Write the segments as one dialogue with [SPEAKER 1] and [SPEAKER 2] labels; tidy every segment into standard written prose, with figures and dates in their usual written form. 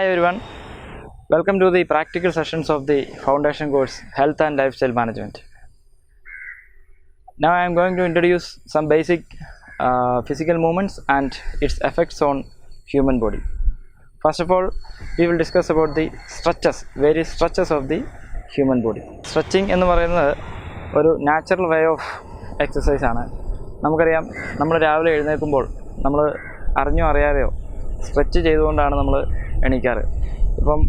[SPEAKER 1] Hi everyone, welcome to the practical sessions of the foundation course Health and Lifestyle Management. Now I am going to introduce some basic physical movements and its effects on human body. First of all, we will discuss about the stretches, various stretches of the human body. Stretching എന്ന് പറയുന്നത് ഒരു natural way of exercise ആണ്. നമുക്കറിയാം, നമ്മൾ രാവിലെ എഴുന്നേൽക്കുമ്പോൾ നമ്മൾ അറിഞ്ഞോ അറിയാതെയോ സ്ട്രെച്ച് ചെയ്തുകൊണ്ടാണ് നമ്മൾ എണീക്കാറ്. ഇപ്പം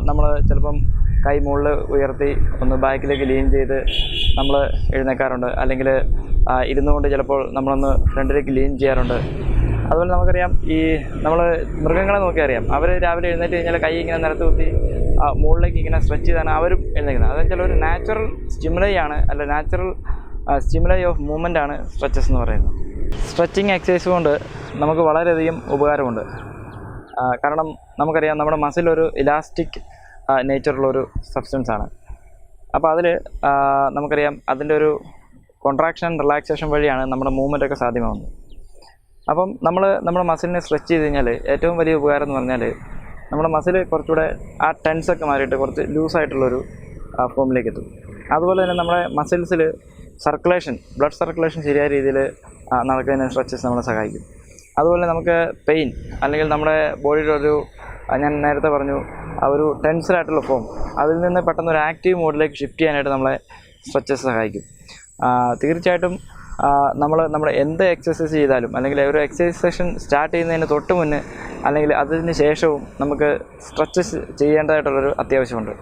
[SPEAKER 1] നമ്മൾ ചിലപ്പം കൈ മുകളിൽ ഉയർത്തി ഒന്ന് ബാക്കിലേക്ക് ലീൻ ചെയ്ത് നമ്മൾ എഴുന്നേൽക്കാറുണ്ട്, അല്ലെങ്കിൽ ഇരുന്നുകൊണ്ട് ചിലപ്പോൾ നമ്മളൊന്ന് ഫ്രണ്ടിലേക്ക് ലീൻ ചെയ്യാറുണ്ട്. അതുപോലെ നമുക്കറിയാം, ഈ നമ്മൾ മൃഗങ്ങളെ നോക്കിയറിയാം, അവർ രാവിലെ എഴുന്നേറ്റ് കഴിഞ്ഞാൽ കൈ ഇങ്ങനെ നിലത്ത് കുത്തി മുകളിലേക്ക് ഇങ്ങനെ സ്ട്രെച്ച് ചെയ്താണ് അവരും എഴുന്നേൽക്കുന്നത്. അതെന്ന് വെച്ചാൽ ഒരു നാച്ചുറൽ സ്റ്റിമുലൈ ആണ്, അല്ല നാച്ചുറൽ സ്റ്റിമുലൈ ഓഫ് മൂവ്മെൻ്റ് ആണ് സ്ട്രെച്ചസ് എന്ന് പറയുന്നത്. സ്ട്രെച്ചിങ് എക്സസൈസ് കൊണ്ട് നമുക്ക് വളരെയധികം ഉപകാരമുണ്ട്. കാരണം നമുക്കറിയാം, നമ്മുടെ മസിൽ ഒരു ഇലാസ്റ്റിക് നേച്ചറുള്ളൊരു സബ്സ്റ്റൻസ് ആണ്. അപ്പോൾ അതിൽ നമുക്കറിയാം, അതിൻ്റെ ഒരു കോൺട്രാക്ഷൻ റിലാക്സേഷൻ വഴിയാണ് നമ്മുടെ മൂവ്മെൻറ്റൊക്കെ സാധ്യമാകുന്നത്. അപ്പം നമ്മുടെ മസിലിനെ സ്ട്രെച്ച് ചെയ്ത് കഴിഞ്ഞാൽ ഏറ്റവും വലിയ ഉപകാരം എന്ന് പറഞ്ഞാൽ നമ്മുടെ മസിൽ കുറച്ചുകൂടെ ആ ടെൻസൊക്കെ മാറിയിട്ട് കുറച്ച് ലൂസായിട്ടുള്ളൊരു ഫോമിലേക്ക് എത്തും. അതുപോലെ തന്നെ നമ്മുടെ മസിൽസിൽ ബ്ലഡ് സർക്കുലേഷൻ ശരിയായ രീതിയിൽ നടക്കുന്നതിന് സ്ട്രെച്ചസ് നമ്മളെ സഹായിക്കും. അതുപോലെ നമുക്ക് പെയിൻ, അല്ലെങ്കിൽ നമ്മുടെ ബോഡിയുടെ ഞാൻ നേരത്തെ പറഞ്ഞു, ആ ഒരു ടെൻസ്ഡായിട്ടുള്ള ഫോം, അതിൽ നിന്ന് പെട്ടെന്ന് ഒരു ആക്റ്റീവ് മോഡിലേക്ക് ഷിഫ്റ്റ് ചെയ്യാനായിട്ട് നമ്മളെ സ്ട്രെച്ചസ് സഹായിക്കും. തീർച്ചയായിട്ടും നമ്മൾ എന്ത് എക്സസൈസ് ചെയ്താലും, അല്ലെങ്കിൽ ഒരു എക്സസൈസ് സെഷൻ സ്റ്റാർട്ട് ചെയ്യുന്നതിന് തൊട്ട് മുന്നേ അല്ലെങ്കിൽ അതിന് ശേഷവും നമുക്ക് സ്ട്രെച്ചസ് ചെയ്യേണ്ടതായിട്ടുള്ളൊരു അത്യാവശ്യമുണ്ട്.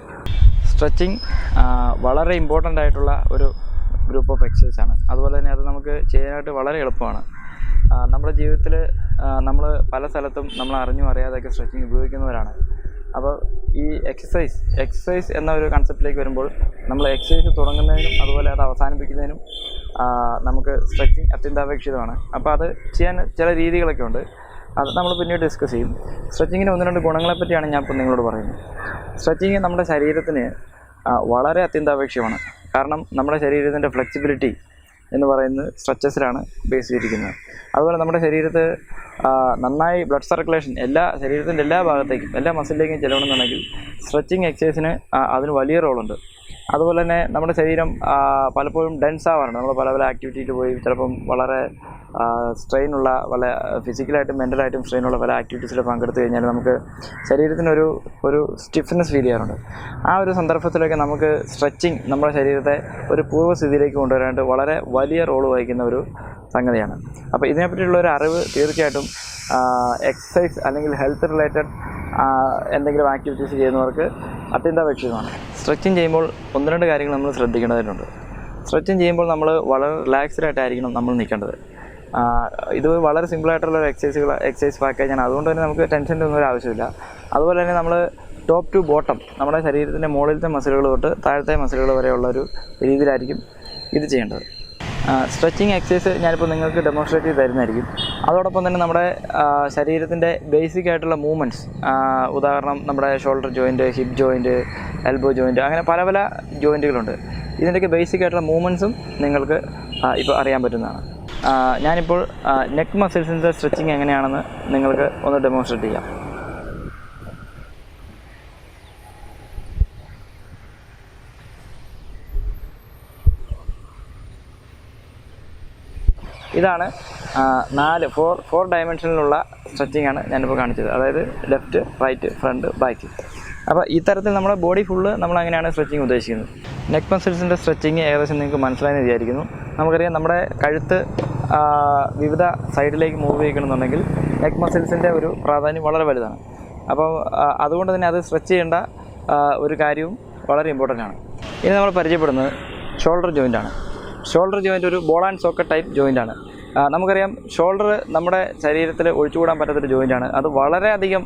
[SPEAKER 1] സ്ട്രെച്ചിങ് വളരെ ഇമ്പോർട്ടൻ്റ് ആയിട്ടുള്ള ഒരു ഗ്രൂപ്പ് ഓഫ് എക്സസൈസ് ആണ്. അതുപോലെ തന്നെ അത് നമുക്ക് ചെയ്യാനായിട്ട് വളരെ എളുപ്പമാണ്. നമ്മുടെ ജീവിതത്തിൽ നമ്മൾ പല സ്ഥലത്തും നമ്മൾ അറിഞ്ഞും അറിയാതെയൊക്കെ സ്ട്രെച്ചിങ് ഉപയോഗിക്കുന്നവരാണ്. അപ്പോൾ ഈ എക്സസൈസ് എന്ന ഒരു കൺസെപ്റ്റിലേക്ക് വരുമ്പോൾ, നമ്മൾ എക്സസൈസ് തുടങ്ങുന്നതിനും അതുപോലെ അത് അവസാനിപ്പിക്കുന്നതിനും നമുക്ക് സ്ട്രെച്ചിങ് അത്യന്താപേക്ഷിതമാണ്. അപ്പോൾ അത് ചെയ്യാൻ ചില രീതികളൊക്കെ ഉണ്ട്, അത് നമ്മൾ പിന്നീട് ഡിസ്കസ് ചെയ്യും. സ്ട്രെച്ചിങ്ങിന് 1-2 ഗുണങ്ങളെപ്പറ്റിയാണ് ഞാൻ ഇപ്പോൾ നിങ്ങളോട് പറയുന്നത്. സ്ട്രെച്ചിങ് നമ്മുടെ ശരീരത്തിന് വളരെ അത്യന്താപേക്ഷിതമാണ്. കാരണം നമ്മുടെ ശരീരത്തിൻ്റെ ഫ്ലെക്സിബിലിറ്റി എന്ന് പറയുന്നത് സ്ട്രെച്ചസിലാണ് ബേസ് ചെയ്തിരിക്കുന്നത്. അതുപോലെ നമ്മുടെ ശരീരത്ത് നന്നായി ബ്ലഡ് സർക്കുലേഷൻ ശരീരത്തിൻ്റെ എല്ലാ ഭാഗത്തേക്കും, എല്ലാ മസിലിലേക്കും ചെല്ലണമെന്നുണ്ടെങ്കിൽ സ്ട്രെച്ചിങ് എക്സസൈസിന് അതിന് വലിയ റോളുണ്ട്. അതുപോലെ തന്നെ നമ്മുടെ ശരീരം പലപ്പോഴും ഡെൻസ് ആവാറുണ്ട്. നമ്മൾ പല ആക്ടിവിറ്റിയിൽ പോയി ചിലപ്പം വളരെ സ്ട്രെയിനുള്ള ഫിസിക്കലായിട്ടും മെൻ്റലായിട്ടും സ്ട്രെയിനുള്ള പല ആക്ടിവിറ്റീസിൽ പങ്കെടുത്തു കഴിഞ്ഞാൽ നമുക്ക് ശരീരത്തിനൊരു സ്റ്റിഫ്നെസ് ഫീൽ ചെയ്യാറുണ്ട്. ആ ഒരു സന്ദർഭത്തിലൊക്കെ നമുക്ക് സ്ട്രെച്ചിങ് നമ്മുടെ ശരീരത്തെ ഒരു പൂർവ്വസ്ഥിതിയിലേക്ക് കൊണ്ടുവരാനായിട്ട് വളരെ വലിയ റോൾ വഹിക്കുന്ന ഒരു സംഗതിയാണ്. അപ്പോൾ ഇതിനെപ്പറ്റിയുള്ള ഒരു അറിവ് തീർച്ചയായിട്ടും എക്സസൈസ് അല്ലെങ്കിൽ ഹെൽത്ത് റിലേറ്റഡ് എന്തെങ്കിലും ആക്ടിവിറ്റീസ് ചെയ്യുന്നവർക്ക് അത്യന്താപേക്ഷിതമാണ്. സ്ട്രെച്ചിങ് ചെയ്യുമ്പോൾ 1-2 കാര്യങ്ങൾ നമ്മൾ ശ്രദ്ധിക്കേണ്ടതായിട്ടുണ്ട്. സ്ട്രെച്ചിങ് ചെയ്യുമ്പോൾ നമ്മൾ വളരെ റിലാക്സ്ഡ് ആയിട്ടായിരിക്കണം നമ്മൾ നിൽക്കേണ്ടത്. ഇത് വളരെ സിമ്പിളായിട്ടുള്ളൊരു എക്സസൈസ് പാക്കേജാണ്. അതുകൊണ്ട് തന്നെ നമുക്ക് ടെൻഷൻ്റെ ഒന്നും ഒരു ആവശ്യമില്ല. അതുപോലെ തന്നെ നമ്മൾ ടോപ്പ് ടു ബോട്ടം, നമ്മുടെ ശരീരത്തിൻ്റെ മുകളിലത്തെ മസിലുകൾ തൊട്ട് താഴത്തെ മസിലുകൾ വരെയുള്ളൊരു രീതിയിലായിരിക്കും ഇത് ചെയ്യേണ്ടത്. സ്ട്രെച്ചിങ് എക്സസൈസ് ഞാനിപ്പോൾ നിങ്ങൾക്ക് ഡെമോൺസ്ട്രേറ്റ് ചെയ്ത് തരുന്നതായിരിക്കും. അതോടൊപ്പം തന്നെ നമ്മുടെ ശരീരത്തിൻ്റെ ബേസിക് ആയിട്ടുള്ള മൂവ്മെൻറ്റ്സ്, ഉദാഹരണം നമ്മുടെ shoulder joint, hip joint, elbow joint, അങ്ങനെ പല ജോയിൻറ്റുകളുണ്ട്. ഇതിൻ്റെയൊക്കെ ബേസിക് ആയിട്ടുള്ള മൂവ്മെൻറ്റ്സും നിങ്ങൾക്ക് ഇപ്പോൾ അറിയാൻ പറ്റുന്നതാണ്. ഞാനിപ്പോൾ നെക്ക് മസിൽസിൻ്റെ സ്ട്രെച്ചിങ് എങ്ങനെയാണെന്ന് നിങ്ങൾക്ക് ഒന്ന് ഡെമോൺസ്ട്രേറ്റ് ചെയ്യാം. ഇതാണ് 4 ഡയമെൻഷനിലുള്ള സ്ട്രെച്ചിങ് ആണ് ഞാനിപ്പോൾ കാണിച്ചത്. അതായത് ലെഫ്റ്റ്, റൈറ്റ്, ഫ്രണ്ട്, ബാക്ക്. അപ്പോൾ ഈ തരത്തിൽ നമ്മുടെ ബോഡി ഫുള്ള് നമ്മൾ അങ്ങനെയാണ് സ്ട്രെച്ചിങ് ഉദ്ദേശിക്കുന്നത്. നെക്ക് മസിൽസിൻ്റെ സ്ട്രെച്ചിങ് ഏകദേശം നിങ്ങൾക്ക് മനസ്സിലായെന്ന് വിചാരിക്കുന്നു. നമുക്കറിയാം, നമ്മുടെ കഴുത്ത് വിവിധ സൈഡിലേക്ക് മൂവ് ചെയ്യിക്കണമെന്നുണ്ടെങ്കിൽ നെക്ക് മസിൽസിൻ്റെ ഒരു പ്രാധാന്യം വളരെ വലുതാണ്. അപ്പോൾ അതുകൊണ്ട് തന്നെ അത് സ്ട്രെച്ച് ചെയ്യേണ്ട ഒരു കാര്യവും വളരെ ഇമ്പോർട്ടൻ്റ് ആണ്. ഇനി നമ്മൾ പരിചയപ്പെടുന്നത് ഷോൾഡർ ജോയിൻ്റാണ്. ഷോൾഡർ ജോയിൻ്റ് ഒരു ബോൾ ആൻഡ് സോക്കറ്റ് ടൈപ്പ് ജോയിൻ്റാണ്. നമുക്കറിയാം, ഷോൾഡർ നമ്മുടെ ശരീരത്തിൽ ഒഴിച്ചുകൂടാൻ പറ്റാത്തൊരു ജോയിൻ്റാണ്. അത് വളരെയധികം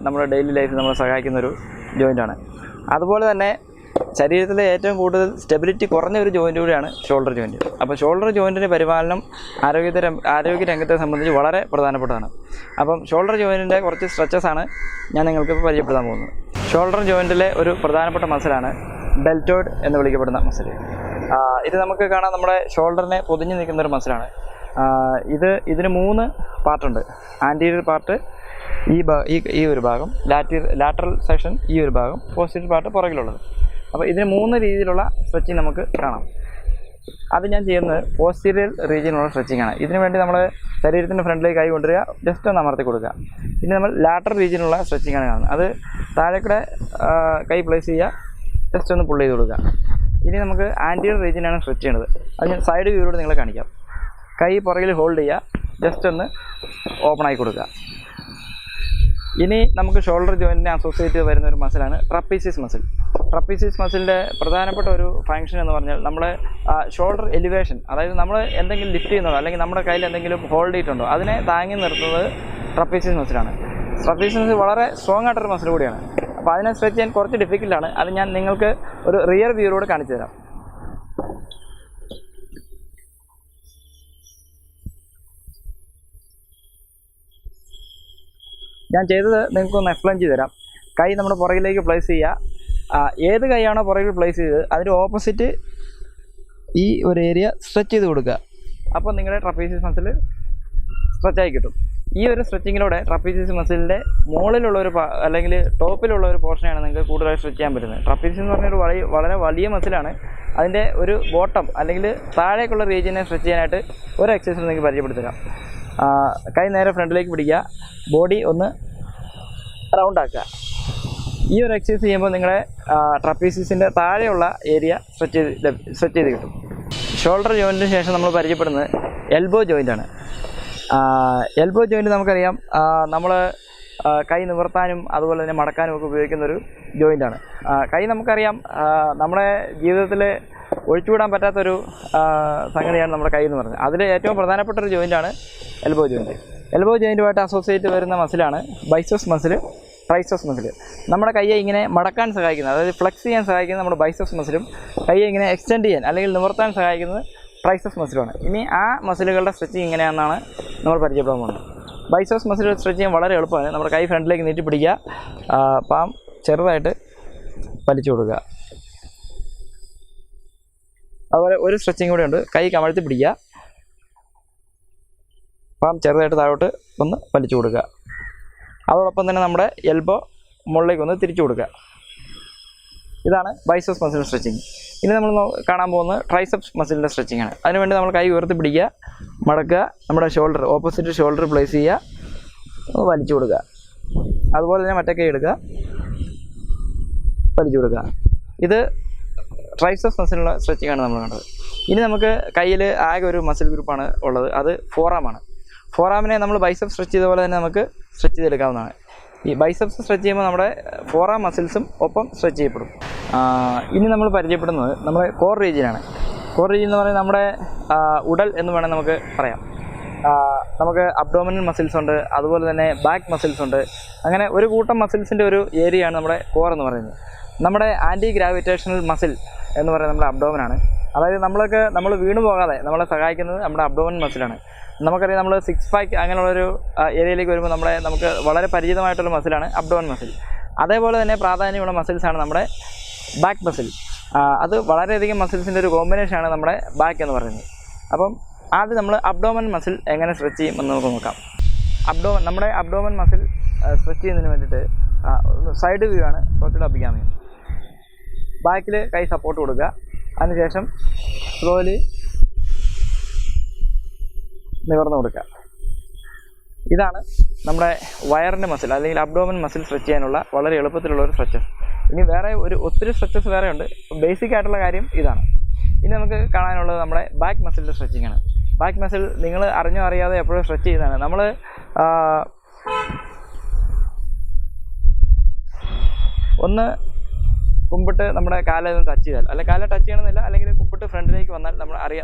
[SPEAKER 1] നമ്മുടെ ഡെയിലി ലൈഫിൽ നമ്മളെ സഹായിക്കുന്നൊരു ജോയിൻ്റാണ്. അതുപോലെ തന്നെ ശരീരത്തിലെ ഏറ്റവും കൂടുതൽ സ്റ്റെബിലിറ്റി കുറഞ്ഞ ഒരു ജോയിൻ്റ് കൂടിയാണ് ഷോൾഡർ ജോയിൻറ്റ്. അപ്പോൾ ഷോൾഡർ ജോയിൻറ്റിൻ്റെ പരിപാലനം ആരോഗ്യ രംഗത്തെ സംബന്ധിച്ച് വളരെ പ്രധാനപ്പെട്ടതാണ്. അപ്പം ഷോൾഡർ ജോയിൻറ്റിൻ്റെ കുറച്ച് സ്ട്രെച്ചസാണ് ഞാൻ നിങ്ങൾക്ക് പരിചയപ്പെടുത്താൻ പോകുന്നത്. ഷോൾഡർ ജോയിൻറ്റിലെ ഒരു പ്രധാനപ്പെട്ട മസിലാണ് ഡെൽറ്റോയിഡ് എന്ന് വിളിക്കപ്പെടുന്ന മസിൽ. ഇത് നമുക്ക് കാണാം, നമ്മുടെ ഷോൾഡറിനെ പൊതിഞ്ഞ് നിൽക്കുന്നൊരു മസിലാണ്. ഇതിന് 3 പാർട്ടുണ്ട്. ആൻറ്റീരിയർ പാർട്ട്, ഈ ഒരു ഭാഗം, ലാറ്ററൽ സെക്ഷൻ ഈ ഒരു ഭാഗം, പോസ്റ്റീരിയർ പാർട്ട് പുറകിലുള്ളത്. അപ്പോൾ ഇതിന് 3 രീതിയിലുള്ള സ്ട്രെച്ചിങ് നമുക്ക് കാണാം. അത് ഞാൻ ചെയ്യുന്നത് പോസ്റ്റീരിയർ റീജിയനുള്ള സ്ട്രെച്ചിങ് ആണ്. ഇതിനു വേണ്ടി നമ്മൾ ശരീരത്തിൻ്റെ ഫ്രണ്ടിലേക്ക് കൈ കൊണ്ടുവരിക, ജസ്റ്റ് ഒന്ന് അമർത്തി കൊടുക്കുക. പിന്നെ നമ്മൾ ലാറ്ററൽ റീജിയനുള്ള സ്ട്രെച്ചിങ് ആണ് കാണുന്നത്. അത് താഴേക്കൂടെ കൈ പ്ലേസ് ചെയ്യുക, ജസ്റ്റ് ഒന്ന് പുള്ള് ചെയ്ത് കൊടുക്കുക. ഇനി നമുക്ക് ആൻറ്റീരിയർ റീജിയനാണ് സ്ട്രെച്ച് ചെയ്യുന്നത്. അത് ഞാൻ സൈഡ് വ്യൂയിലൂടെ നിങ്ങളെ കാണിക്കാം. കൈ പുറകിൽ ഹോൾഡ് ചെയ്യുക, ജസ്റ്റ് ഒന്ന് ഓപ്പൺ ആക്കി കൊടുക്കുക. ഇനി നമുക്ക് ഷോൾഡർ ജോയിൻറ്റിനെ അസോസിയേറ്റ് ചെയ്ത് വരുന്ന ഒരു മസിലാണ് ട്രപ്പീസിയസ് മസിൽ. ട്രപ്പീസിയസ് മസിലിൻ്റെ പ്രധാനപ്പെട്ട ഒരു ഫങ്ഷൻ എന്ന് പറഞ്ഞാൽ നമ്മുടെ ഷോൾഡർ എലിവേഷൻ, അതായത് നമ്മൾ എന്തെങ്കിലും ലിഫ്റ്റ് ചെയ്യുന്നുണ്ടോ അല്ലെങ്കിൽ നമ്മുടെ കയ്യിൽ എന്തെങ്കിലും ഹോൾഡ് ചെയ്തിട്ടുണ്ടോ അതിനെ താങ്ങി നിർത്തുന്നത് ട്രപ്പീസിയസ് മസിലാണ്. ട്രപ്പീസിയസ് മസിൽ വളരെ സ്ട്രോങ് ആയിട്ടൊരു മസിൽ കൂടിയാണ്. അപ്പോൾ അതിനെ സ്ട്രെച്ച് ചെയ്യാൻ കുറച്ച് ഡിഫിക്കൽട്ടാണ്. അത് ഞാൻ നിങ്ങൾക്ക് ഒരു റിയർ വ്യൂയിലൂടെ കാണിച്ചു തരാം. ഞാൻ ചെയ്തത് നിങ്ങൾക്കൊന്ന് എക്സ്പ്ലെയിൻ ചെയ്ത് തരാം. കൈ നമ്മുടെ പുറകിലേക്ക് പ്ലേസ് ചെയ്യുക. ഏത് കൈയാണോ പുറകിൽ പ്ലേസ് ചെയ്തത് അതിന് ഓപ്പോസിറ്റ് ഈ ഒരു ഏരിയ സ്ട്രെച്ച് ചെയ്ത് കൊടുക്കുക. അപ്പോൾ നിങ്ങളുടെ ട്രപ്പീസിയസ് മസിൽ സ്ട്രെച്ചായി കിട്ടും. ഈ ഒരു സ്ട്രെച്ചിങ്ങിലൂടെ ട്രപ്പീസിയസ് മസിലിൻ്റെ മുകളിലുള്ള അല്ലെങ്കിൽ ടോപ്പിലുള്ള ഒരു പോർഷനാണ് നിങ്ങൾക്ക് കൂടുതലായി സ്ട്രെച്ച് ചെയ്യാൻ പറ്റുന്നത്. ട്രപ്പീസിയസ് എന്ന് പറഞ്ഞൊരു വളരെ വലിയ മസിലാണ്. അതിൻ്റെ ഒരു ബോട്ടം അല്ലെങ്കിൽ താഴേക്കുള്ള റീജിയനെ സ്ട്രെച്ച് ചെയ്യാനായിട്ട് ഒരു എക്സസൈസ് നിങ്ങൾക്ക് പരിചയപ്പെടുത്തരാം. കൈ നേരെ ഫ്രണ്ടിലേക്ക് പിടിക്കുക, ബോഡി ഒന്ന് റൗണ്ട് ആക്കുക. ഈ ഒരു എക്സസൈസ് ചെയ്യുമ്പോൾ നിങ്ങളുടെ ട്രപ്പീസിയസിൻ്റെ താഴെയുള്ള ഏരിയ സ്ട്രെച്ച് ചെയ്ത് കിട്ടും. ഷോൾഡർ ജോയിൻറ്റിന് ശേഷം നമ്മൾ പരിചയപ്പെടുന്നത് എൽബോ ജോയിൻ്റാണ്. എൽബോ ജോയിൻറ്റ് നമുക്കറിയാം, നമ്മൾ കൈ നിവർത്താനും അതുപോലെ തന്നെ മടക്കാനും ഒക്കെ ഉപയോഗിക്കുന്നൊരു ജോയിൻ്റാണ്. കൈ നമുക്കറിയാം നമ്മുടെ ജീവിതത്തിൽ ഒഴിച്ചുവിടാൻ പറ്റാത്തൊരു സംഗതിയാണ് നമ്മുടെ കൈ എന്ന് പറയുന്നത്. അതിൽ ഏറ്റവും പ്രധാനപ്പെട്ട ഒരു ജോയിൻ്റാണ് എൽബോ ജോയിൻറ്റ്. എൽബോ ജോയിൻറ്റുമായിട്ട് അസോസിയേറ്റ് വരുന്ന മസിലാണ് ബൈസെപ്സ് മസിൽ, ട്രൈസെപ്സ് മസിൽ. നമ്മുടെ കയ്യെ ഇങ്ങനെ മടക്കാൻ സഹായിക്കുന്നത്, അതായത് ഫ്ലെക്സ് ചെയ്യാൻ സഹായിക്കുന്നത് നമ്മുടെ ബൈസെപ്സ് മസിലും, കയ്യെ ഇങ്ങനെ എക്സ്റ്റെൻഡ് ചെയ്യാൻ അല്ലെങ്കിൽ നിവർത്താൻ സഹായിക്കുന്നത് ട്രൈസെപ്സ് മസിലുമാണ്. ഇനി ആ മസിലുകളുടെ സ്ട്രെച്ചിങ് എങ്ങനെയാണെന്നാണ് നമ്മൾ പരിചയപ്പെടാൻ പോകുന്നത്. ബൈസെപ്സ് മസിൽ സ്ട്രെച്ച് ചെയ്യാൻ വളരെ എളുപ്പമാണ്. നമ്മുടെ കൈ ഫ്രണ്ടിലേക്ക് നീട്ടി പിടിക്കുക, പാം ചെറുതായിട്ട് വലിച്ചു കൊടുക്കുക. അതുപോലെ ഒരു സ്ട്രെച്ചിങ് കൂടെ ഉണ്ട്. കൈ കമഴ്ത്തി പിടിക്കുക, പാം ചെറുതായിട്ട് താഴോട്ട് ഒന്ന് വലിച്ചു കൊടുക്കുക. അതോടൊപ്പം തന്നെ നമ്മുടെ എൽബോ മുകളിലേക്ക് ഒന്ന് തിരിച്ചു കൊടുക്കുക. ഇതാണ് ബൈസെപ്സ് മസിൽ സ്ട്രെച്ചിങ്. ഇനി നമ്മൾ കാണാൻ പോകുന്നത് ട്രൈസെപ്സ് മസിലിൻ്റെ സ്ട്രെച്ചിങ് ആണ്. അതിനുവേണ്ടി നമ്മൾ കൈ ഉയർത്തി പിടിക്കുക, മടക്കുക, നമ്മുടെ ഷോൾഡർ ഓപ്പോസിറ്റ് ഷോൾഡർ പ്ലേസ് ചെയ്യുക, ഒന്ന് വലിച്ചു കൊടുക്കുക. അതുപോലെ തന്നെ മറ്റേ കൈ എടുക്കുക, വലിച്ചു കൊടുക്കുക. ഇത് ട്രൈസെപ്സ് മസിലുള്ള സ്ട്രെച്ചിങ് ആണ് നമ്മൾ കണ്ടത്. ഇനി നമുക്ക് കയ്യിൽ ആകെ ഒരു മസിൽ ഗ്രൂപ്പാണ് ഉള്ളത്, അത് ഫോറാമാണ്. ഫോറാമിനെ നമ്മൾ ബൈസെപ്സ് സ്ട്രെച്ച് ചെയ്ത പോലെ തന്നെ നമുക്ക് സ്ട്രെച്ച് ചെയ്തെടുക്കാവുന്നതാണ്. ഈ ബൈസെപ്സ് സ്ട്രെച്ച് ചെയ്യുമ്പോൾ നമ്മുടെ ഫോറാം മസിൽസും ഒപ്പം സ്ട്രെച്ച് ചെയ്യപ്പെടും. ഇനി നമ്മൾ പരിചയപ്പെടുന്നത് നമ്മുടെ കോർ റീജിയനാണ്. കോർ റീജിയൻ എന്ന് പറയുന്നത് നമ്മുടെ ഉടൽ എന്ന് വേണമെങ്കിൽ നമുക്ക് പറയാം. നമുക്ക് അബ്ഡോമിനൽ മസിൽസ് ഉണ്ട്, അതുപോലെ തന്നെ ബാക്ക് മസിൽസ് ഉണ്ട്. അങ്ങനെ ഒരു കൂട്ടം മസിൽസിൻ്റെ ഒരു ഏരിയയാണ് നമ്മുടെ കോർ എന്ന് പറയുന്നത്. നമ്മുടെ ആൻറ്റി ഗ്രാവിറ്റേഷണൽ മസിൽ എന്ന് പറയുന്നത് നമ്മുടെ അബ്ഡോമനാണ്. അതായത് നമ്മൾ വീണു പോകാതെ നമ്മളെ സഹായിക്കുന്നത് നമ്മുടെ അബ്ഡോമൻ മസിലാണ്. നമുക്കറിയാം, നമ്മൾ 6 പാക്ക് അങ്ങനെയുള്ളൊരു ഏരിയയിലേക്ക് വരുമ്പോൾ നമുക്ക് വളരെ പരിചിതമായിട്ടുള്ള മസിലാണ് അബ്ഡോമൻ മസിൽ. അതേപോലെ തന്നെ പ്രാധാന്യമുള്ള മസിൽസാണ് നമ്മുടെ ബാക്ക് മസിൽ. അത് വളരെയധികം മസിൽസിൻ്റെ ഒരു കോമ്പിനേഷനാണ് നമ്മുടെ ബാക്ക് എന്ന് പറയുന്നത്. അപ്പം ആദ്യം നമ്മൾ അബ്ഡോമൻ മസിൽ എങ്ങനെ സ്ട്രെച്ച് ചെയ്യും എന്ന് നമുക്ക് നോക്കാം. നമ്മുടെ അബ്ഡോമൻ മസിൽ സ്ട്രെച്ച് ചെയ്യുന്നതിന് വേണ്ടിയിട്ട് സൈഡ് വ്യൂ ആണ് കുറച്ചുകൂടെ അഭികാമ്യം. ബാക്കിൽ കൈ സപ്പോർട്ട് കൊടുക്കുക, അതിനുശേഷം സ്ലോലി നിവർന്നു കൊടുക്കുക. ഇതാണ് നമ്മുടെ വയറിൻ്റെ മസിൽ അല്ലെങ്കിൽ അബ്ഡോമൻ മസിൽ സ്ട്രെച്ച് ചെയ്യാനുള്ള വളരെ എളുപ്പത്തിലുള്ള ഒരു സ്ട്രെച്ചസ്. ഇനി ഒത്തിരി സ്ട്രെച്ചസ് വേറെ ഉണ്ട്. ബേസിക് ആയിട്ടുള്ള കാര്യം ഇതാണ്. ഇനി നമുക്ക് കാണാനുള്ളത് നമ്മുടെ ബാക്ക് മസിലിൻ്റെ സ്ട്രെച്ചിങ് ആണ്. ബാക്ക് മസിൽ നിങ്ങൾ അറിഞ്ഞോ അറിയാതെ എപ്പോഴും സ്ട്രെച്ച് ചെയ്യുന്നതാണ്. നമ്മൾ ഒന്ന് കുമ്പിട്ട് നമ്മുടെ കാലിൽ നിന്ന് ടച്ച് ചെയ്താൽ, അല്ലെങ്കിൽ കാലിൽ ടച്ച് ചെയ്യണമെന്നില്ല, അല്ലെങ്കിൽ കുമ്പിട്ട് ഫ്രണ്ടിലേക്ക് വന്നാൽ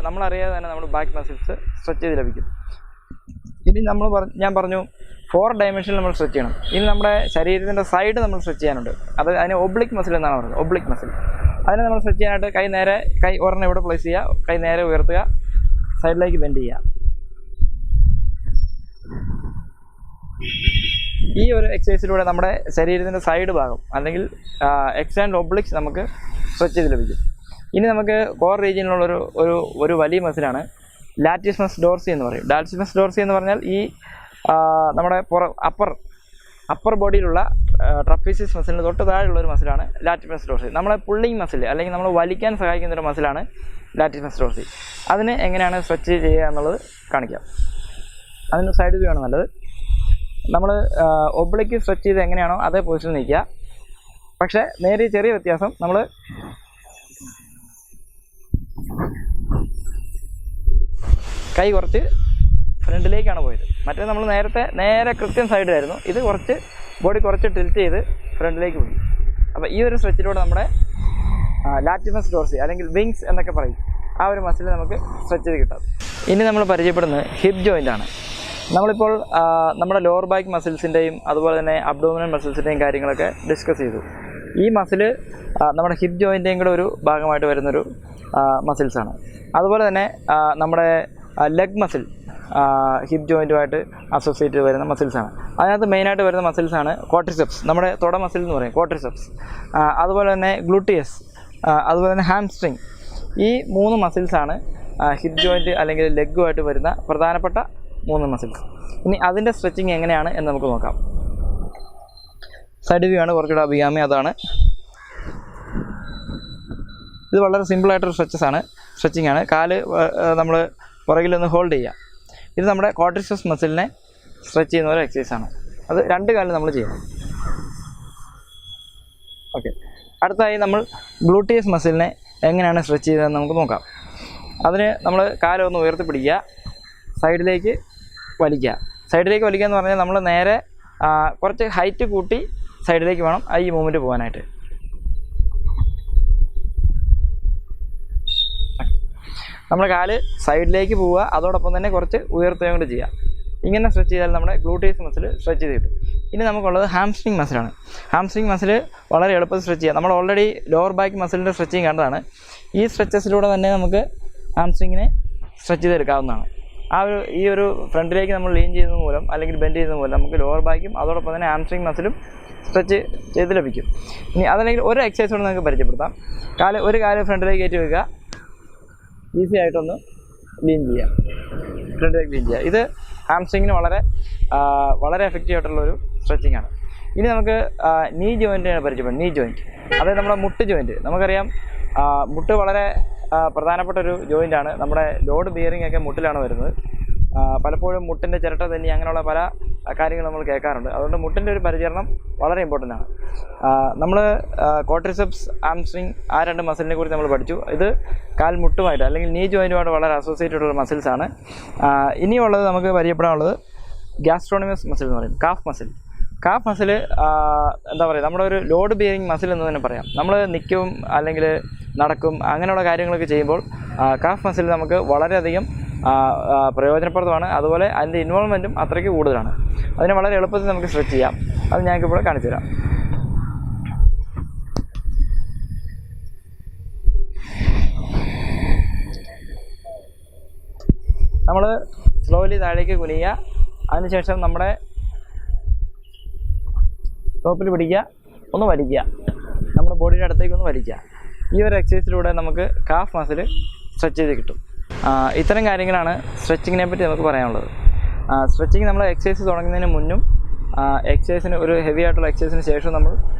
[SPEAKER 1] നമ്മളറിയാതെ തന്നെ നമ്മുടെ ബാക്ക് മസിൽസ് സ്ട്രെച്ച് ചെയ്ത് ലഭിക്കും. ഇനി ഞാൻ പറഞ്ഞു 4 ഡയമെൻഷനിൽ നമ്മൾ സ്ട്രെച്ച് ചെയ്യണം. ഇനി നമ്മുടെ ശരീരത്തിൻ്റെ സൈഡ് നമ്മൾ സ്ട്രെച്ച് ചെയ്യാനുണ്ട്. അതിന് ഒബ്ലിക് മസിൽ എന്നാണ് പറയുന്നത്, ഒബ്ലിക് മസിൽ. അതിനെ നമ്മൾ സ്ട്രെച്ച് ചെയ്യാനായിട്ട് കൈ ഒരെണ്ണം ഇവിടെ പ്ലേസ് ചെയ്യുക, കൈ നേരെ ഉയർത്തുക, സൈഡിലേക്ക് ബെൻഡ് ചെയ്യുക. ഈ ഒരു എക്സസൈസിലൂടെ നമ്മുടെ ശരീരത്തിൻ്റെ സൈഡ് ഭാഗം അല്ലെങ്കിൽ എക്സ് ആൻഡ് ഒബ്ലിക്സ് നമുക്ക് സ്ട്രെച്ച് ചെയ്ത് ലഭിക്കും. ഇനി നമുക്ക് കോർ റീജിയനിലുള്ള ഒരു വലിയ മസിലാണ് ലാറ്റിസിമസ് ഡോർസി എന്ന് പറയും. ലാറ്റിസിമസ് ഡോർസി എന്ന് പറഞ്ഞാൽ ഈ നമ്മുടെ അപ്പർ അപ്പർ ബോഡിയിലുള്ള ട്രപ്പീസിയസ് മസിലിന് തൊട്ട് താഴെയുള്ളൊരു മസിലാണ് ലാറ്റിമസ് ഡോർസി. നമ്മളെ പുള്ളിങ് മസിൽ അല്ലെങ്കിൽ നമ്മൾ വലിക്കാൻ സഹായിക്കുന്നൊരു മസിലാണ് ലാറ്റിമസ് ഡോർസി. അതിന് എങ്ങനെയാണ് സ്ട്രെച്ച് ചെയ്യുക എന്നുള്ളത് കാണിക്കാം. അതിന് സൈഡ് വ്യൂ ആണ് നല്ലത്. നമ്മൾ ഒബ്ലിക്ക് സ്ട്രെച്ച് ചെയ്ത് എങ്ങനെയാണോ അതേ പൊസിഷനിൽ നിൽക്കുക. പക്ഷേ നേരെ ചെറിയ വ്യത്യാസം, നമ്മൾ കൈ കുറച്ച് ഫ്രണ്ടിലേക്കാണ് പോയത്. മറ്റേ നമ്മൾ നേരെ കൃത്യം സൈഡിലായിരുന്നു. ഇത് കുറച്ച് ബോഡി കുറച്ച് ടിൽറ്റ് ചെയ്ത് ഫ്രണ്ടിലേക്ക് പോയി. അപ്പോൾ ഈ ഒരു സ്ട്രെച്ചിലൂടെ നമ്മുടെ ലാറ്റിമസ് ഡോർസി അല്ലെങ്കിൽ വിങ്സ് എന്നൊക്കെ പറയും, ആ ഒരു മസിൽ നമുക്ക് സ്ട്രെച്ച് ചെയ്ത് കിട്ടാം. ഇനി നമ്മൾ പരിചയപ്പെടുന്നത് ഹിപ്പ് ജോയിൻ്റാണ്. നമ്മളിപ്പോൾ നമ്മുടെ ലോവർ ബാക്ക് മസിൽസിൻ്റെയും അതുപോലെ തന്നെ അബ്ഡോമിനൽ മസിൽസിൻ്റെയും കാര്യങ്ങളൊക്കെ ഡിസ്കസ് ചെയ്തു. ഈ മസിൽ നമ്മുടെ ഹിപ്പ് ജോയിൻ്റെയും കൂടെ ഒരു ഭാഗമായിട്ട് വരുന്നൊരു മസിൽസാണ്. അതുപോലെ തന്നെ നമ്മുടെ ലെഗ് മസിൽ ഹിപ്പ് ജോയിൻറ്റുമായിട്ട് അസോസിയേറ്റ് ചെയ്ത് വരുന്ന മസിൽസാണ്. അതിനകത്ത് മെയിനായിട്ട് വരുന്ന മസിൽസാണ് ക്വാഡ്രിസെപ്സ്, നമ്മുടെ തുട മസിൽ എന്ന് പറയും ക്വാഡ്രിസെപ്സ്. അതുപോലെ തന്നെ ഗ്ലൂട്ടിയസ്, അതുപോലെ തന്നെ ഹാംസ്ട്രിങ്. ഈ 3 മസിൽസാണ് ഹിപ്പ് ജോയിൻറ്റ് അല്ലെങ്കിൽ ലെഗുമായിട്ട് വരുന്ന പ്രധാനപ്പെട്ട 3 മസിൽസ്. ഇനി അതിൻ്റെ സ്ട്രെച്ചിങ് എങ്ങനെയാണ് എന്ന് നമുക്ക് നോക്കാം. സൈഡ് വ്യൂ ആണ് കുറച്ചുകൂടെ അഭികാമി. അതാണ് ഇത്. വളരെ സിമ്പിളായിട്ടൊരു സ്ട്രെച്ചിങ് ആണ്. കാല് നമ്മൾ പുറകിലൊന്ന് ഹോൾഡ് ചെയ്യുക. ഇത് നമ്മുടെ ക്വാഡ്രിസെപ്സ് മസിലിനെ സ്ട്രെച്ച് ചെയ്യുന്ന ഒരു എക്സസൈസാണ്. അത് 2 കാലിൽ നമ്മൾ ചെയ്യണം. ഓക്കെ, അടുത്തായി നമ്മൾ ഗ്ലൂട്ടിയസ് മസിലിനെ എങ്ങനെയാണ് സ്ട്രെച്ച് ചെയ്തതെന്ന് നമുക്ക് നോക്കാം. അതിന് നമ്മൾ കാലൊന്ന് ഉയർത്തി പിടിക്കുക, സൈഡിലേക്ക് വലിക്കുക. സൈഡിലേക്ക് വലിക്കുക എന്ന് പറഞ്ഞാൽ നമ്മൾ നേരെ കുറച്ച് ഹൈറ്റ് കൂട്ടി സൈഡിലേക്ക് വേണം ഈ മൂവ്മെൻറ്റ് പോകാനായിട്ട്. നമ്മുടെ കാല് സൈഡിലേക്ക് പോവുക, അതോടൊപ്പം തന്നെ കുറച്ച് ഉയർത്തുകയും കൂടി ചെയ്യുക. ഇങ്ങനെ സ്ട്രെച്ച് ചെയ്താൽ നമ്മുടെ ഗ്ലൂട്ടിയസ് മസിൽ സ്ട്രെച്ച് ചെയ്ത് കിട്ടും. ഇനി നമുക്കുള്ളത് ഹാംസ്ട്രിങ് മസിലാണ്. ഹാംസ്ട്രിങ് മസിൽ വളരെ എളുപ്പത്തിൽ സ്ട്രെച്ച് ചെയ്യാം. നമ്മൾ ഓൾറെഡി ലോവർ ബാക്ക് മസിലിൻ്റെ സ്ട്രെച്ചിങ് കണ്ടതാണ്. ഈ സ്ട്രെച്ചസിലൂടെ തന്നെ നമുക്ക് ഹാംസ്ട്രിങ്ങിനെ സ്ട്രെച്ച് ചെയ്തെടുക്കാവുന്നതാണ്. ഈ ഒരു ഫ്രണ്ടിലേക്ക് നമ്മൾ ലീൻ ചെയ്യുന്നത് മൂലം അല്ലെങ്കിൽ ബെൻഡ് ചെയ്യുന്നത് മൂലം നമുക്ക് ലോവർ ബാക്കും അതോടൊപ്പം തന്നെ ഹാംസ്ട്രിങ് മസിലും സ്ട്രെച്ച് ചെയ്ത് ലഭിക്കും. ഇനി അതല്ലെങ്കിൽ ഒരു എക്സസൈസ് കൊണ്ട് നമുക്ക് പരിചയപ്പെടുത്താം. ഒരു കാല് ഫ്രണ്ടിലേക്ക് കയറ്റി വയ്ക്കുക, ഈസി ആയിട്ടൊന്ന് ലീൻ ചെയ്യുക, ഫ്രണ്ടിലേക്ക് ലീൻ ചെയ്യുക. ഇത് ഹാംസ്ട്രിങ്ങിന് വളരെ എഫക്റ്റീവ് ആയിട്ടുള്ളൊരു സ്ട്രെച്ചിങ് ആണ്. ഇനി നമുക്ക് നീ ജോയിൻറ്റിനെ പരിചയപ്പെടും. നീ ജോയിൻറ്റ്, അതായത് നമ്മുടെ മുട്ട് ജോയിൻറ്റ്. നമുക്കറിയാം മുട്ട് വളരെ പ്രധാനപ്പെട്ടൊരു ജോയിൻ്റാണ്. നമ്മുടെ ലോഡ് ബിയറിംഗ് ഒക്കെ മുട്ടിലാണ് വരുന്നത്. പലപ്പോഴും മുട്ടിൻ്റെ ചിരട്ട തന്നെ അങ്ങനെയുള്ള പല കാര്യങ്ങൾ നമ്മൾ കേൾക്കാറുണ്ട്. അതുകൊണ്ട് മുട്ടിൻ്റെ ഒരു പരിചരണം വളരെ ഇമ്പോർട്ടൻ്റ് ആണ്. നമ്മൾ ക്വാഡ്രിസെപ്സ്, ഹാംസ്ട്രിങ്, ആ 2 മസിലിനെ കുറിച്ച് നമ്മൾ പഠിച്ചു. ഇത് കാൽ മുട്ടുമായിട്ട് അല്ലെങ്കിൽ നീ ജോയിൻറ്റുമായിട്ട് വളരെ അസോസിയേറ്റഡ് ഉള്ള മസിൽസാണ്. ഇനിയുള്ളത് നമുക്ക് പരിചയപ്പെടാനുള്ളത് ഗ്യാസ്ട്രോണമസ് മസിൽ എന്ന് പറയും, കാഫ് മസിൽ. കാഫ് മസിൽ എന്താ പറയുക, നമ്മുടെ ഒരു ലോഡ് ബിയറിംഗ് മസിൽ എന്ന് തന്നെ പറയാം. നമ്മൾ നിൽക്കും അല്ലെങ്കിൽ നടക്കും അങ്ങനെയുള്ള കാര്യങ്ങളൊക്കെ ചെയ്യുമ്പോൾ കാഫ് മസിൽ നമുക്ക് വളരെയധികം പ്രയോജനപ്രദമാണ്. അതുപോലെ അതിൻ്റെ ഇൻവോൾവ്മെൻറ്റും അത്രയ്ക്ക് കൂടുതലാണ്. അതിനെ വളരെ എളുപ്പത്തിൽ നമുക്ക് സ്ട്രെച്ച് ചെയ്യാം. അത് ഞങ്ങൾക്കിപ്പോൾ കാണിച്ചു തരാം. നമ്മൾ സ്ലോലി താഴേക്ക് കുനിയുക, അതിനുശേഷം നമ്മുടെ ടോപ്പിൽ പിടിക്കുക, ഒന്ന് വലിക്കുക, നമ്മുടെ ബോഡിയുടെ അടുത്തേക്ക് ഒന്ന് വലിക്കുക. ഈ ഒരു എക്സസൈസിലൂടെ നമുക്ക് കാഫ് മസിൽ സ്ട്രെച്ച് ചെയ്ത് കിട്ടും. ഇത്തരം കാര്യങ്ങളാണ് സ്ട്രെച്ചിങ്ങിനെ പറ്റി നമുക്ക് പറയാനുള്ളത്. സ്ട്രെച്ചിങ് നമ്മൾ എക്സസൈസ് തുടങ്ങുന്നതിന് മുന്നും എക്സസൈസിന് ഒരു ഹെവി ആയിട്ടുള്ള എക്സസൈസിന് ശേഷം നമ്മൾ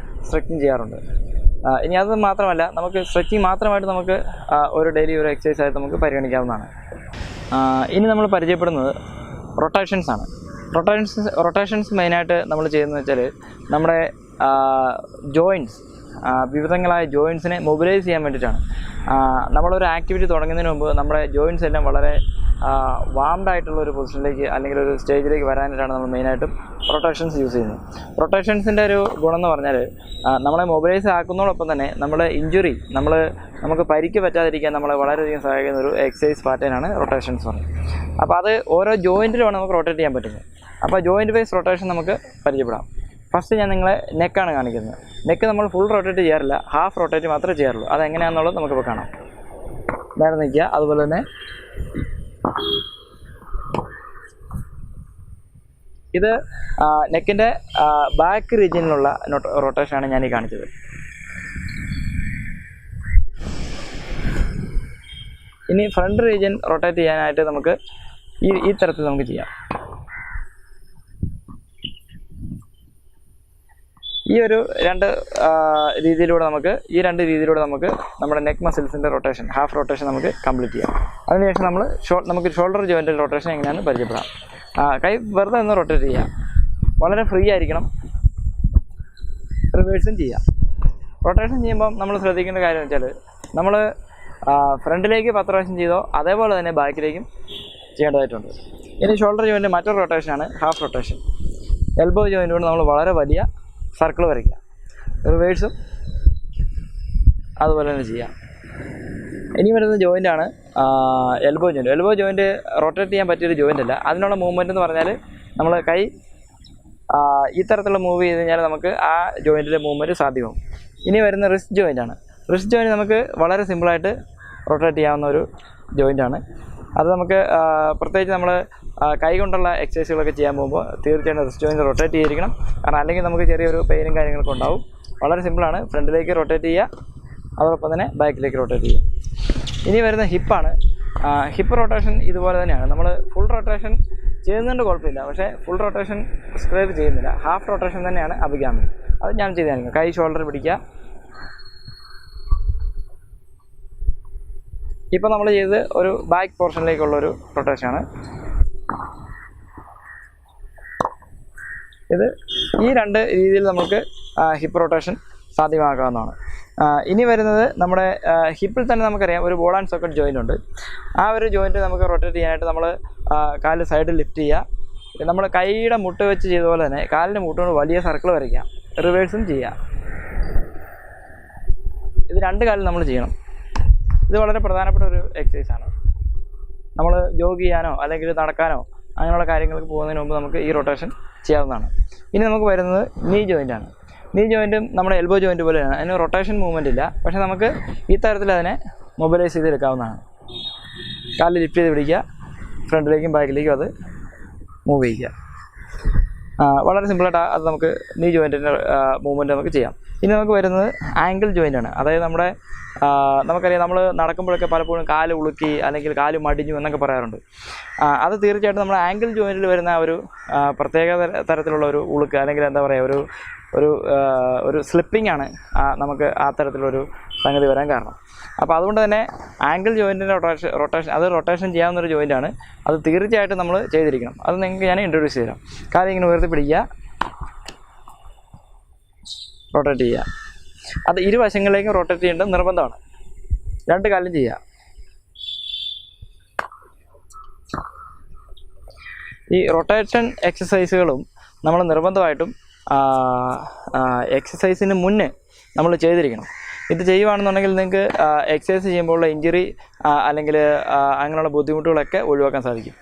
[SPEAKER 1] സ്ട്രെച്ചിങ് ചെയ്യാറുണ്ട്. ഇനി അത് മാത്രമല്ല, നമുക്ക് സ്ട്രെച്ചിങ് മാത്രമായിട്ട് നമുക്ക് ഒരു ഡെയിലി ഒരു എക്സസൈസ് ആയിട്ട് നമുക്ക് പരിഗണിക്കാവുന്നതാണ്. ഇനി നമ്മൾ പരിചയപ്പെടുന്നത് റൊട്ടേഷൻസ് ആണ്. റൊട്ടേഷൻസ് മെയിനായിട്ട് നമ്മൾ ചെയ്യുന്നത് വെച്ചാൽ നമ്മുടെ ജോയിൻറ്റ്സ്, വിവിധങ്ങളായ ജോയിൻറ്റ്സിനെ മൊബിലൈസ് ചെയ്യാൻ വേണ്ടിയിട്ടാണ്. നമ്മളൊരു ആക്ടിവിറ്റി തുടങ്ങുന്നതിന് മുമ്പ് നമ്മുടെ ജോയിൻറ്റ്സ് എല്ലാം വളരെ വാംഡ് ആയിട്ടുള്ള ഒരു പൊസിഷനിലേക്ക് അല്ലെങ്കിൽ ഒരു സ്റ്റേജിലേക്ക് വരാനായിട്ടാണ് നമ്മൾ മെയിനായിട്ടും റൊട്ടേഷൻസ് യൂസ് ചെയ്യുന്നത്. റൊട്ടേഷൻസിൻ്റെ ഒരു ഗുണം എന്ന് പറഞ്ഞാൽ നമ്മളെ മൊബിലൈസ് ആക്കുന്നതോടൊപ്പം തന്നെ നമ്മുടെ ഇഞ്ചുറി, നമുക്ക് പരിക്ക് പറ്റാതിരിക്കാൻ നമ്മളെ വളരെയധികം സഹായിക്കുന്ന ഒരു എക്സസൈസ് പാറ്റേണാണ് റൊട്ടേഷൻസ് പറയുന്നത്. അപ്പോൾ അത് ഓരോ ജോയിൻറ്റിലുമാണ് നമുക്ക് റൊട്ടേറ്റ് ചെയ്യാൻ പറ്റുന്നത്. അപ്പോൾ ജോയിൻറ്റ് വൈസ് റൊട്ടേഷൻ നമുക്ക് പരിചയപ്പെടാം. ഫസ്റ്റ് ഞാൻ നിങ്ങളെ നെക്കാണ് കാണിക്കുന്നത്. നെക്ക് നമ്മൾ ഫുൾ റൊട്ടേറ്റ് ചെയ്യാറില്ല, ഹാഫ് റൊട്ടേറ്റ് മാത്രമേ ചെയ്യാറുള്ളൂ. അതെങ്ങനെയാണെന്നുള്ളത് നമുക്കിപ്പോൾ കാണാം. നേരെ നിൽക്കുക, അതുപോലെ തന്നെ ഇത് നെക്കിൻ്റെ ബാക്ക് റീജിയനിലുള്ള റൊട്ടേഷനാണ് ഞാൻ ഈ കാണിച്ചത്. ഇനി ഫ്രണ്ട് റീജിയൻ റൊട്ടേറ്റ് ചെയ്യാനായിട്ട് നമുക്ക് ഈ തരത്തിൽ നമുക്ക് ചെയ്യാം. ഈ രണ്ട് രീതിയിലൂടെ നമുക്ക് നമ്മുടെ നെക്ക് മസിൽസിൻ്റെ റൊട്ടേഷൻ ഹാഫ് റൊട്ടേഷൻ നമുക്ക് കംപ്ലീറ്റ് ചെയ്യാം. അതിനുശേഷം നമുക്ക് ഷോൾഡർ ജോയിൻ്റ് റൊട്ടേഷൻ എങ്ങനെയാണെന്ന് പരിചയപ്പെടാം. കൈ വെറുതെ ഒന്ന് റൊട്ടേറ്റ് ചെയ്യാം. വളരെ ഫ്രീ ആയിരിക്കണം. റിവേഴ്സും ചെയ്യാം. റൊട്ടേഷൻ ചെയ്യുമ്പം നമ്മൾ ശ്രദ്ധിക്കേണ്ട കാര്യം എന്ന് വെച്ചാൽ നമ്മൾ ഫ്രണ്ടിലേക്ക് 10 പ്രാവശ്യം ചെയ്തോ അതേപോലെ തന്നെ ബാക്കിലേക്കും ചെയ്യേണ്ടതായിട്ടുണ്ട്. ഇനി ഷോൾഡർ ജോയിൻ്റ് മറ്റൊരു റൊട്ടേഷനാണ് ഹാഫ് റൊട്ടേഷൻ. എൽബോ ജോയിൻ്റ് കൊണ്ട് നമ്മൾ വളരെ വലിയ സർക്കിൾ വരയ്ക്കുക. റിവേഴ്സും അതുപോലെ തന്നെ ചെയ്യാം. ഇനി വരുന്ന ജോയിൻ്റാണ് elbow joint. Elbow joint rotate ചെയ്യാൻ പറ്റിയൊരു ജോയിൻ്റ് അല്ല. അതിനുള്ള മൂവ്മെൻറ്റ് എന്ന് പറഞ്ഞാൽ നമ്മൾ കൈ ഈ തരത്തിലുള്ള മൂവ് ചെയ്ത് കഴിഞ്ഞാൽ നമുക്ക് ആ ജോയിൻറ്റിലെ മൂവ്മെൻറ്റ് സാധ്യമാവും. ഇനി വരുന്ന റിസ്റ്റ് ജോയിൻ്റാണ്. റിസ്റ്റ് ജോയിൻ്റ് നമുക്ക് വളരെ സിമ്പിളായിട്ട് റൊട്ടേറ്റ് ചെയ്യാവുന്ന ഒരു ജോയിൻ്റാണ്. അത് നമുക്ക് പ്രത്യേകിച്ച് നമ്മൾ കൈ കൊണ്ടുള്ള എക്സസൈസുകളൊക്കെ ചെയ്യാൻ പോകുമ്പോൾ തീർച്ചയായിട്ടും റിസ്റ്റ് ജോയിൻ്റ് റൊട്ടേറ്റ് ചെയ്തിരിക്കണം. കാരണം അല്ലെങ്കിൽ നമുക്ക് ചെറിയൊരു പെയിനും കാര്യങ്ങളൊക്കെ ഉണ്ടാവും. വളരെ സിമ്പിളാണ്. ഫ്രണ്ടിലേക്ക് റൊട്ടേറ്റ് ചെയ്യുക, അതോടൊപ്പം തന്നെ ബാക്കിലേക്ക് റൊട്ടേറ്റ് ചെയ്യുക. ഇനി വരുന്ന ഹിപ്പാണ്. ഹിപ്പ് റൊട്ടേഷൻ ഇതുപോലെ തന്നെയാണ്. നമ്മൾ ഫുൾ റൊട്ടേഷൻ ചെയ്യുന്നതുകൊണ്ട് കുഴപ്പമില്ല, പക്ഷേ ഫുൾ റൊട്ടേഷൻ സ്ക്രൈബ് ചെയ്യുന്നില്ല. ഹാഫ് റൊട്ടേഷൻ തന്നെയാണ് അഭികാമ്യം. അത് ഞാൻ ചെയ്ത് കാണിക്കാം. കൈ ഷോൾഡർ പിടിക്കുക. ഇപ്പോൾ നമ്മൾ ചെയ്തത് ഒരു ബാക്ക് പോർഷനിലേക്കുള്ളൊരു റൊട്ടേഷനാണ്. ഈ രണ്ട് രീതിയിൽ നമുക്ക് ഹിപ്പ് റൊട്ടേഷൻ സാധ്യമാക്കാവുന്നതാണ്. ഇനി വരുന്നത് നമ്മുടെ ഹിപ്പിൽ തന്നെ നമുക്കറിയാം ഒരു ബോൾ ആൻഡ് സോക്കറ്റ് ജോയിൻ്റ് ഉണ്ട്. ആ ഒരു ജോയിൻറ്റ് നമുക്ക് റൊട്ടേറ്റ് ചെയ്യാനായിട്ട് നമ്മൾ കാല് സൈഡിൽ ലിഫ്റ്റ് ചെയ്യുക. നമ്മൾ കൈയുടെ മുട്ട് വെച്ച് ചെയ്ത പോലെ തന്നെ കാലിൻ്റെ മുട്ടുകൊണ്ട് വലിയ സർക്കിൾ വരയ്ക്കുക. റിവേഴ്സും ചെയ്യുക. ഇത് രണ്ട് കാലിൽ നമ്മൾ ചെയ്യണം. ഇത് വളരെ പ്രധാനപ്പെട്ട ഒരു എക്സസൈസാണ്. നമ്മൾ ജോഗ് ചെയ്യാനോ അല്ലെങ്കിൽ നടക്കാനോ അങ്ങനെയുള്ള കാര്യങ്ങൾക്ക് പോകുന്നതിന് മുമ്പ് നമുക്ക് ഈ റൊട്ടേഷൻ ചെയ്യാവുന്നതാണ്. ഇനി നമുക്ക് വരുന്നത് നീ ജോയിൻ്റാണ്. നീ ജോയിൻറ്റും നമ്മുടെ എൽബോ ജോയിൻറ്റ് പോലെയാണ്. അതിന് റൊട്ടേഷൻ മൂവ്മെൻ്റ് ഇല്ല, പക്ഷേ നമുക്ക് ഈ തരത്തിൽ അതിനെ മൊബിലൈസ് ചെയ്തെടുക്കാവുന്നതാണ്. കാലിൽ ലിഫ്റ്റ് ചെയ്ത് പിടിക്കുക, ഫ്രണ്ടിലേക്കും ബാക്കിലേക്കും അത് മൂവ് ചെയ്യുക. വളരെ സിമ്പിളായിട്ട് അത് നമുക്ക് നീ ജോയിൻറ്റിൻ്റെ മൂവ്മെൻറ്റ് നമുക്ക് ചെയ്യാം. ഇനി നമുക്ക് വരുന്നത് ആങ്കിൾ ജോയിൻ്റാണ്. അതായത് നമുക്കറിയാം നമ്മൾ നടക്കുമ്പോഴൊക്കെ പലപ്പോഴും കാല് ഉളുക്കി അല്ലെങ്കിൽ കാല് മടിഞ്ഞു എന്നൊക്കെ പറയാറുണ്ട്. അത് തീർച്ചയായിട്ടും നമ്മൾ ആങ്കിൾ ജോയിൻറ്റിൽ വരുന്ന ഒരു പ്രത്യേക തരത്തിലുള്ള ഒരു ഉളുക്ക് അല്ലെങ്കിൽ എന്താ പറയുക ഒരു സ്ലിപ്പിംഗ് ആണ് നമുക്ക് ആ തരത്തിലൊരു സംഗതി വരാൻ കാരണം. അപ്പോൾ അതുകൊണ്ട് തന്നെ ആങ്കിൾ ജോയിൻറ്റിൻ്റെ റൊട്ടേഷൻ ചെയ്യാവുന്നൊരു ജോയിൻ്റാണ്. അത് തീർച്ചയായിട്ടും നമ്മൾ ചെയ്തിരിക്കണം. അത് നിങ്ങൾക്ക് ഞാൻ ഇൻട്രൊഡ്യൂസ് ചെയ്യാം. കാര്യം ഇങ്ങനെ ഉയർത്തി പിടിക്കുക, റൊട്ടേറ്റ് ചെയ്യുക. അത് ഇരുവശങ്ങളിലേക്കും റൊട്ടേറ്റ് ചെയ്യേണ്ടത് നിർബന്ധമാണ്. രണ്ട് കാലും ചെയ്യുക. ഈ റൊട്ടേഷൻ എക്സസൈസുകളും നമ്മൾ നിർബന്ധമായിട്ടും എക്സസൈസിന് മുന്നേ നമ്മൾ ചെയ്തിരിക്കണം. ഇത് ചെയ്യുകയാണെന്നുണ്ടെങ്കിൽ നിങ്ങൾക്ക് എക്സസൈസ് ചെയ്യുമ്പോഴുള്ള ഇഞ്ചുറി അല്ലെങ്കിൽ അങ്ങനെയുള്ള ബുദ്ധിമുട്ടുകളൊക്കെ ഒഴിവാക്കാൻ സാധിക്കും.